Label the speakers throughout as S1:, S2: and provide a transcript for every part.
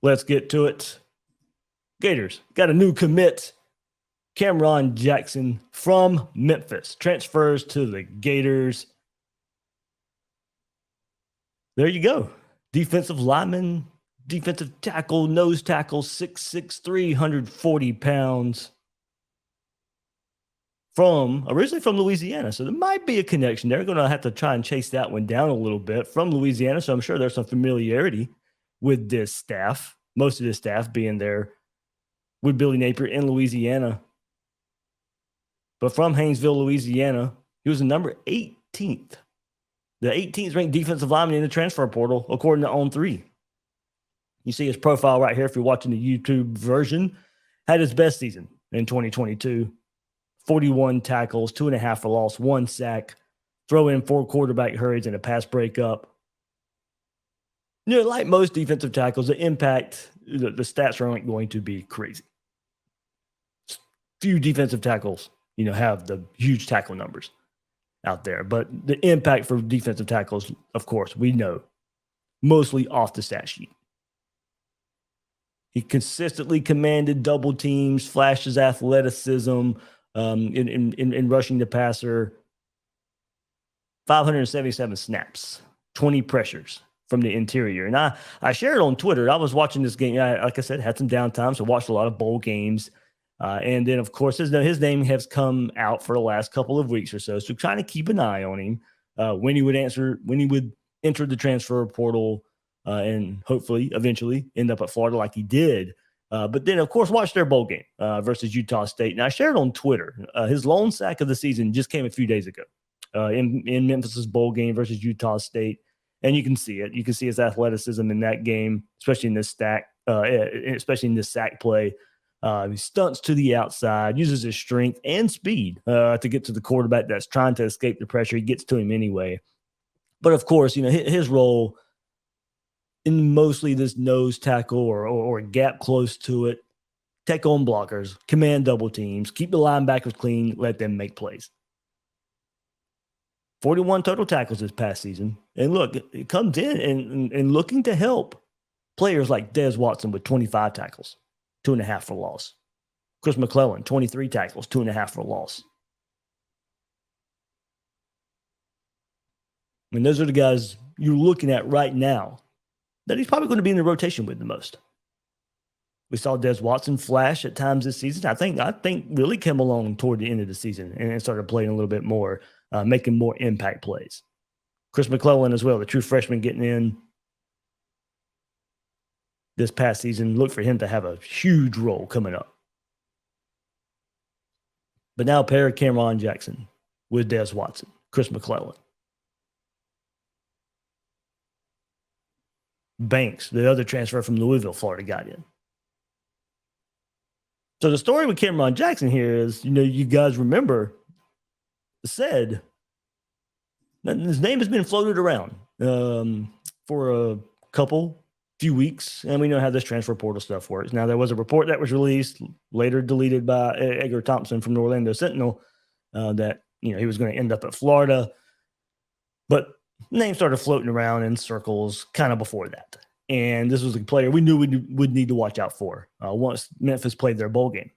S1: Let's get to it. Gators got a new commit. Cameron Jackson from Memphis transfers to the Gators. There you go. Defensive lineman, defensive tackle, nose tackle, 6'6", 340 pounds. Originally from Louisiana. So there might be a connection there. Going to have to try and chase that one down a little bit. From Louisiana, so I'm sure there's some familiarity with this staff. Most of this staff being there with Billy Napier in Louisiana. But from Haynesville, Louisiana, he was the number 18th. The 18th ranked defensive lineman in the transfer portal, according to On3. You see his profile right here if you're watching the YouTube version. Had his best season in 2022. 41 tackles, 2.5 for loss, 1 sack, throw in 4 quarterback hurries and a pass breakup. Like most defensive tackles, the impact, the stats aren't going to be crazy. Few defensive tackles, have the huge tackle numbers out there. But the impact for defensive tackles, of course, we know, mostly off the stat sheet. He consistently commanded double teams, flashes athleticism, in rushing the passer, 577 snaps, 20 pressures from the interior. And I shared on Twitter. I was watching this game. Like I said, had some downtime, so watched a lot of bowl games. And then, of course, his name has come out for the last couple of weeks or so. So trying to keep an eye on him when he would enter the transfer portal and hopefully eventually end up at Florida like he did. But then, of course, watch their bowl game versus Utah State. And I shared on Twitter, his lone sack of the season just came a few days ago in Memphis's bowl game versus Utah State. And you can see it. You can see his athleticism in that game, especially in this sack play. He stunts to the outside, uses his strength and speed to get to the quarterback that's trying to escape the pressure. He gets to him anyway. But, of course, his role in mostly this nose tackle or gap close to it, take on blockers, command double teams, keep the linebackers clean, let them make plays. 41 total tackles this past season. And look, it comes in and looking to help players like Des Watson with 25 tackles, 2.5 for loss. Chris McClellan, 23 tackles, 2.5 for loss. I mean, those are the guys you're looking at right now that he's probably going to be in the rotation with the most. We saw Des Watson flash at times this season. I think really came along toward the end of the season and started playing a little bit more, making more impact plays. Chris McClellan as well, the true freshman getting in this past season. Look for him to have a huge role coming up. But now pair Cameron Jackson with Des Watson, Chris McClellan. Banks, the other transfer from Louisville, Florida, got in. So the story with Cameron Jackson here is, you guys remember, said that his name has been floated around for a few weeks, and we know how this transfer portal stuff works. Now, there was a report that was released, later deleted by Edgar Thompson from the Orlando Sentinel, that he was going to end up at Florida. But name started floating around in circles kind of before that. And this was a player we knew we would need to watch out for once Memphis played their bowl game.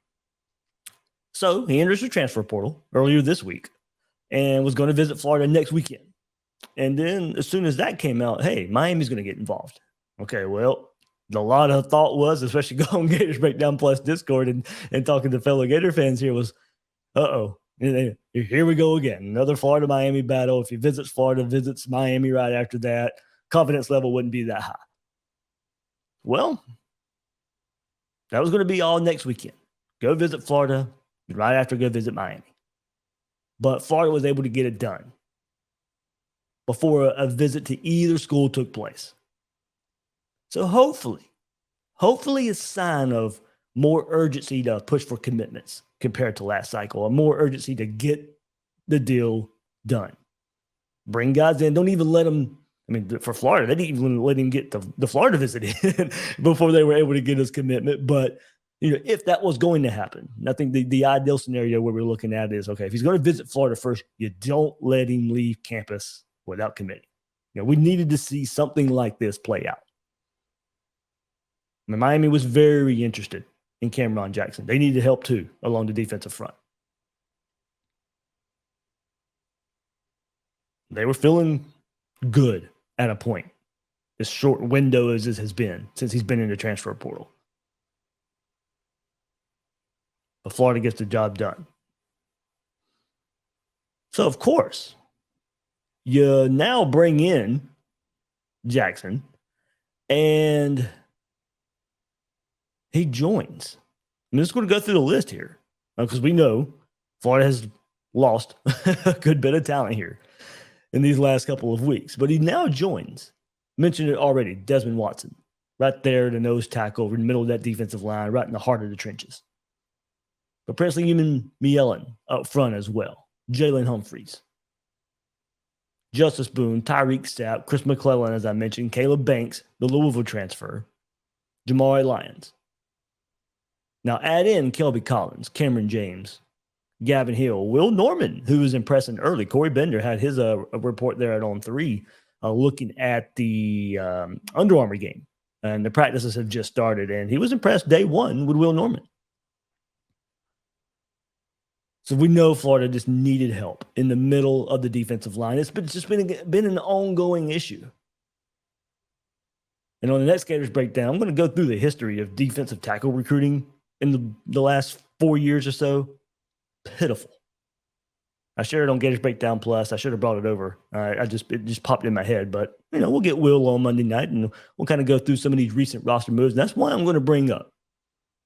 S1: So he enters the transfer portal earlier this week and was going to visit Florida next weekend. And then as soon as that came out, hey, Miami's going to get involved. Okay, well, a lot of thought was, especially going Gators Breakdown Plus Discord and talking to fellow Gator fans here was, here we go again. Another Florida-Miami battle. If he visits Florida, visits Miami right after that, confidence level wouldn't be that high. Well, that was going to be all next weekend. Go visit Florida, right after go visit Miami. But Florida was able to get it done before a visit to either school took place. So hopefully a sign of more urgency to push for commitments compared to last cycle, a more urgency to get the deal done. Bring guys in. Don't even let them, for Florida, they didn't even let him get the Florida visit in before they were able to get his commitment. But, if that was going to happen, I think the ideal scenario where we're looking at is, okay, if he's going to visit Florida first, you don't let him leave campus without committing. We needed to see something like this play out. I mean, Miami was very interested in Cameron Jackson. They needed help too along the defensive front. They were feeling good at a point, as short window as this has been since he's been in the transfer portal. But Florida gets the job done. So, of course, you now bring in Jackson, and he joins. I'm just going to go through the list here because we know Florida has lost a good bit of talent here in these last couple of weeks. But he now joins. Mentioned it already, Desmond Watson, right there, the nose tackle, in the middle of that defensive line, right in the heart of the trenches. But Princely Human Mielin up front as well. Jalen Humphreys, Justice Boone, Tyreek Stapp, Chris McClellan, as I mentioned, Caleb Banks, the Louisville transfer, Jamari Lyons. Now add in Kelby Collins, Cameron James, Gavin Hill, Will Norman, who was impressing early. Corey Bender had his report there at On 3 looking at the Under Armour game. And the practices have just started, and he was impressed day one with Will Norman. So we know Florida just needed help in the middle of the defensive line. It's just been an ongoing issue. And on the next Gators Breakdown, I'm going to go through the history of defensive tackle recruiting in the last 4 years or so. Pitiful. I shared it on Gators Breakdown Plus. I should have brought it over. It just popped in my head. But, we'll get Will on Monday night, and we'll kind of go through some of these recent roster moves. And that's why I'm going to bring up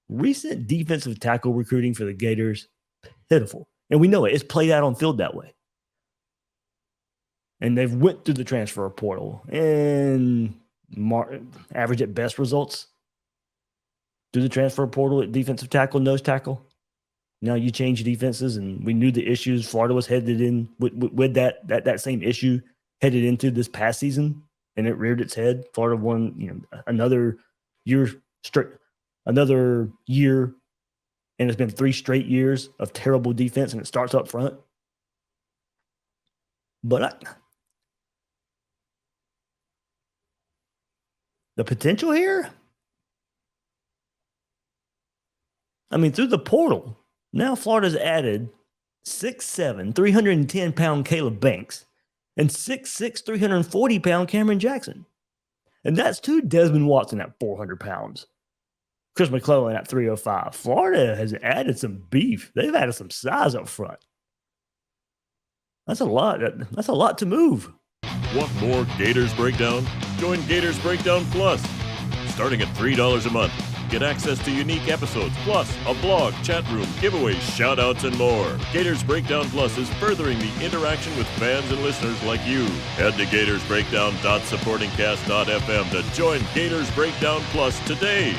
S1: recent defensive tackle recruiting for the Gators. Pitiful. And we know it. It's played out on field that way. And they've went through the transfer portal and average at best results through the transfer portal at defensive tackle, nose tackle. Now you change defenses, and we knew the issues Florida was headed in with that same issue headed into this past season, and it reared its head. Florida won, another year straight, and it's been 3 straight years of terrible defense, and it starts up front. But the potential here, through the portal, now Florida's added 6'7", 310-pound Caleb Banks and 6'6", 340-pound Cameron Jackson. And that's to Desmond Watson at 400 pounds. Chris McClellan at 305. Florida has added some beef. They've added some size up front. That's a lot. That's a lot to move.
S2: Want more Gators Breakdown? Join Gators Breakdown Plus. Starting at $3 a month. Get access to unique episodes, plus a blog, chat room, giveaways, shout-outs, and more. Gators Breakdown Plus is furthering the interaction with fans and listeners like you. Head to gatorsbreakdown.supportingcast.fm to join Gators Breakdown Plus today.